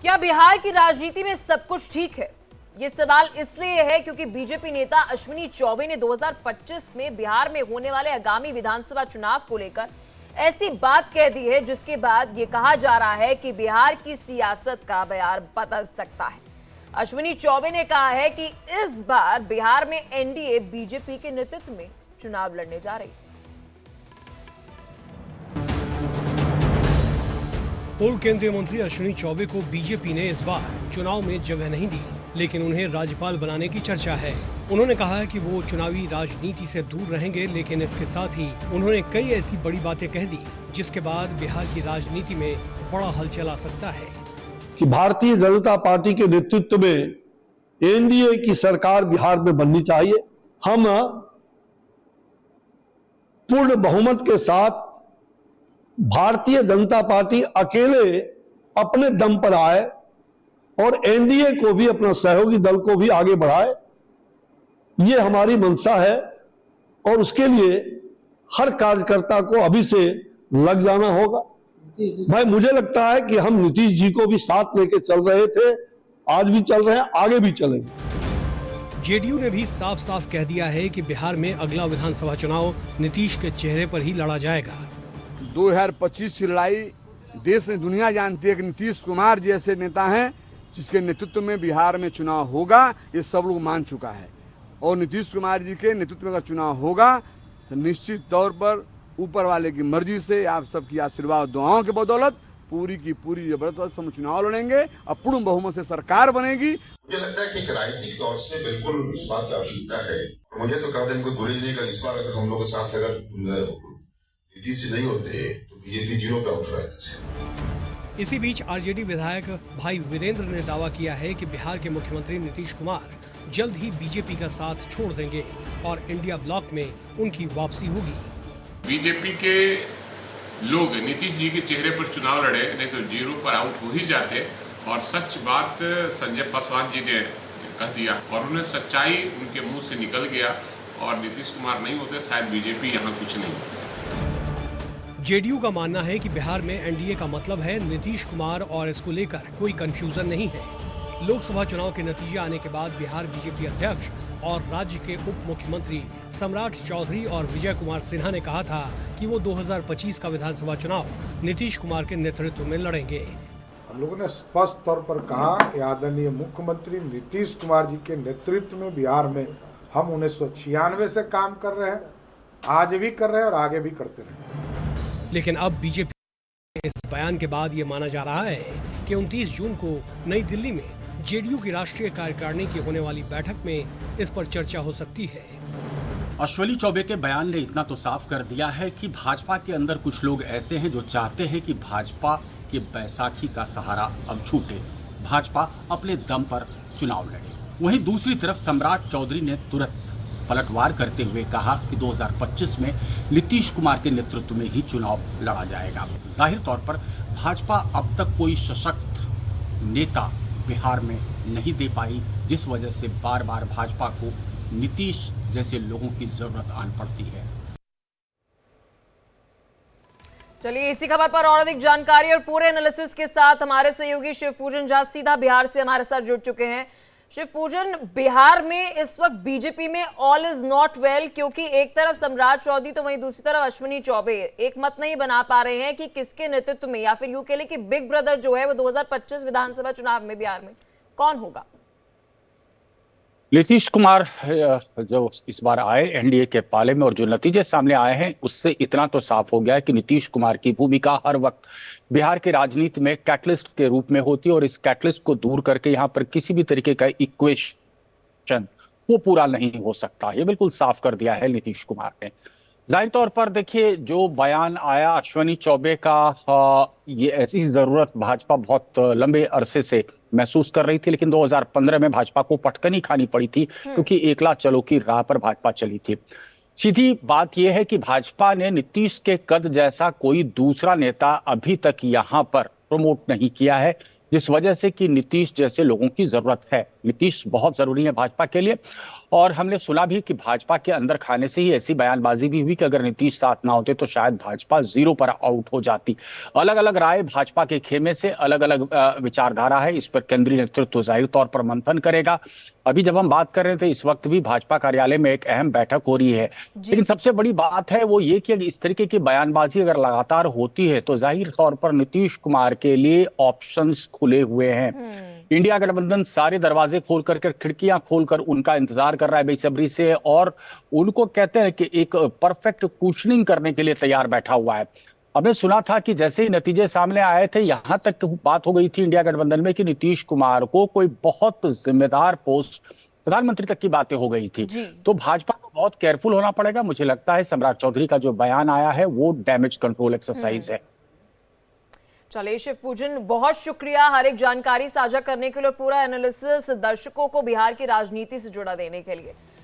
क्या बिहार की राजनीति में सब कुछ ठीक है? ये सवाल इसलिए है क्योंकि बीजेपी नेता अश्विनी चौबे ने 2025 में बिहार में होने वाले आगामी विधानसभा चुनाव को लेकर ऐसी बात कह दी है जिसके बाद ये कहा जा रहा है कि बिहार की सियासत का बयार बदल सकता है। अश्विनी चौबे ने कहा है कि इस बार बिहार में एनडीए बीजेपी के नेतृत्व में चुनाव लड़ने जा रही है। पूर्व केंद्रीय मंत्री अश्विनी चौबे को बीजेपी ने इस बार चुनाव में जगह नहीं दी, लेकिन उन्हें राज्यपाल बनाने की चर्चा है। उन्होंने कहा है कि वो चुनावी राजनीति से दूर रहेंगे, लेकिन इसके साथ ही उन्होंने कई ऐसी बड़ी बातें कह दी जिसके बाद बिहार की राजनीति में बड़ा हलचल आ सकता है कि भारतीय जनता पार्टी के नेतृत्व में एनडीए की सरकार बिहार में बननी चाहिए। हम पूर्ण बहुमत के साथ भारतीय जनता पार्टी अकेले अपने दम पर आए और एनडीए को भी, अपना सहयोगी दल को भी आगे बढ़ाए, ये हमारी मंशा है। और उसके लिए हर कार्यकर्ता को अभी से लग जाना होगा। भाई, मुझे लगता है कि हम नीतीश जी को भी साथ लेके चल रहे थे, आज भी चल रहे हैं, आगे भी चलेंगे। जेडीयू ने भी साफ साफ कह दिया है कि बिहार में अगला विधानसभा चुनाव नीतीश के चेहरे पर ही लड़ा जाएगा। 2025 की लड़ाई देश में दुनिया जानती है कि नीतीश कुमार जैसे नेता हैं जिसके नेतृत्व में बिहार में चुनाव होगा, ये सब लोग मान चुका है। और नीतीश कुमार जी के नेतृत्व में अगर चुनाव होगा तो निश्चित तौर पर ऊपर वाले की मर्जी से, आप सबकी आशीर्वाद दुआओं के बदौलत पूरी की पूरी जबरदस्त हम चुनाव लड़ेंगे और पूर्ण बहुमत से सरकार बनेगी। मुझे लगता है कि राजनीतिक तौर से बिल्कुल इस बात की आवश्यकता है। मुझे तो कहा कोई गुरेज नहीं कर, इस बार अगर हम लोग के साथ अगर नीतीश से नहीं होते तो बीजेपी जीरो पे आउट रहता। इसी बीच आरजेडी विधायक भाई वीरेंद्र ने दावा किया है कि बिहार के मुख्यमंत्री नीतीश कुमार जल्द ही बीजेपी का साथ छोड़ देंगे और इंडिया ब्लॉक में उनकी वापसी होगी। बीजेपी के लोग नीतीश जी के चेहरे पर चुनाव लड़े, नहीं तो जीरो पर आउट हो ही जाते। और सच बात संजय पासवान जी ने कह दिया और उन्हें सच्चाई उनके मुंह से निकल गया और नीतीश कुमार नहीं होते शायद बीजेपी यहाँ कुछ नहीं होती। जेडीयू का मानना है कि बिहार में एनडीए का मतलब है नीतीश कुमार और इसको लेकर कोई कंफ्यूजन नहीं है। लोकसभा चुनाव के नतीजे आने के बाद बिहार बीजेपी अध्यक्ष और राज्य के उप मुख्यमंत्री सम्राट चौधरी और विजय कुमार सिन्हा ने कहा था कि वो 2025 का विधानसभा चुनाव नीतीश कुमार के नेतृत्व में लड़ेंगे। हम लोगों ने स्पष्ट तौर पर कहा कि आदरणीय मुख्यमंत्री नीतीश कुमार जी के नेतृत्व में बिहार में हम 1996 से काम कर रहे हैं, आज भी कर रहे हैं और आगे भी करते रहेंगे। लेकिन अब बीजेपी के इस बयान के बाद ये माना जा रहा है कि 29 जून को नई दिल्ली में जेडीयू की राष्ट्रीय कार्यकारिणी की होने वाली बैठक में इस पर चर्चा हो सकती है। अश्विनी चौबे के बयान ने इतना तो साफ कर दिया है कि भाजपा के अंदर कुछ लोग ऐसे हैं जो चाहते हैं कि भाजपा के बैसाखी का सहारा अब छूटे, भाजपा अपने दम पर चुनाव लड़े। वहीं दूसरी तरफ सम्राट चौधरी ने तुरंत पलटवार करते हुए कहा कि 2025 में नीतीश कुमार के नेतृत्व में ही चुनाव लड़ा जाएगा। जाहिर तौर पर भाजपा अब तक कोई सशक्त नेता बिहार में नहीं दे पाई, जिस वजह से बार बार भाजपा को नीतीश जैसे लोगों की जरूरत आन पड़ती है। चलिए, इसी खबर पर और अधिक जानकारी और पूरे एनालिसिस के साथ हमारे सहयोगी शिव पूजन झा सीधा बिहार से हमारे साथ जुड़ चुके हैं। शिव पूजन, बिहार में इस वक्त बीजेपी में ऑल इज नॉट वेल, क्योंकि एक तरफ सम्राट चौधरी तो वहीं दूसरी तरफ अश्विनी चौबे एक मत नहीं बना पा रहे हैं कि किसके नेतृत्व में, या फिर यूं कह लें कि बिग ब्रदर जो है वो 2025 विधानसभा चुनाव में बिहार में कौन होगा? नीतीश कुमार जो इस बार आए एनडीए के पाले में और जो नतीजे सामने आए हैं उससे इतना तो साफ हो गया है कि नीतीश कुमार की भूमिका हर वक्त बिहार के राजनीति में कैटलिस्ट के रूप में होती है और इस कैटलिस्ट को दूर करके यहाँ पर किसी भी तरीके का इक्वेशन वो पूरा नहीं हो सकता। ये बिल्कुल साफ कर दिया है नीतीश कुमार ने। जाहिर तौर पर देखिए, जो बयान आया अश्विनी चौबे का, ये ऐसी जरूरत भाजपा बहुत लंबे अरसे से महसूस कर रही थी, लेकिन 2015 में भाजपा को पटकनी खानी पड़ी थी क्योंकि एकला चलो की राह पर भाजपा चली थी। सीधी बात यह है कि भाजपा ने नीतीश के कद जैसा कोई दूसरा नेता अभी तक यहां पर प्रमोट नहीं किया है। जिस वजह से कि नीतीश जैसे लोगों की जरूरत है। नीतीश बहुत जरूरी है भाजपा के लिए। और हमने सुना भी कि भाजपा के अंदर खाने से ही ऐसी बयानबाजी भी हुई कि अगर नीतीश साथ ना होते तो शायद भाजपा 0 पर आउट हो जाती। अलग अलग राय भाजपा के खेमे से, अलग अलग विचारधारा है। इस पर केंद्रीय नेतृत्व जाहिर तौर पर मंथन करेगा। अभी जब हम बात कर रहे थे, इस वक्त भी भाजपा कार्यालय में एक अहम बैठक हो रही है। लेकिन सबसे बड़ी बात है वो ये कि इस तरीके की बयानबाजी अगर लगातार होती है तो जाहिर तौर पर नीतीश कुमार के लिए ऑप्शंस खुले हुए हैं। इंडिया गठबंधन सारे दरवाजे खोल करके, खिड़कियां खोलकर उनका इंतजार कर रहा है बेसब्री से, और उनको कहते हैं कि एक परफेक्ट कुशनिंग करने के लिए तैयार बैठा हुआ है। हमने सुना था कि जैसे ही नतीजे सामने आए थे, यहां तक बात हो गई थी इंडिया गठबंधन में कि नीतीश कुमार को कोई बहुत जिम्मेदार पोस्ट, प्रधानमंत्री तक की बातें हो गई थी। तो भाजपा को बहुत केयरफुल होना पड़ेगा। मुझे लगता है सम्राट चौधरी का जो बयान आया है वो डैमेज कंट्रोल एक्सरसाइज है। चलिए शिव पूजन, बहुत शुक्रिया हर एक जानकारी साझा करने के लिए, पूरा एनालिसिस दर्शकों को बिहार की राजनीति से जुड़ा देने के लिए।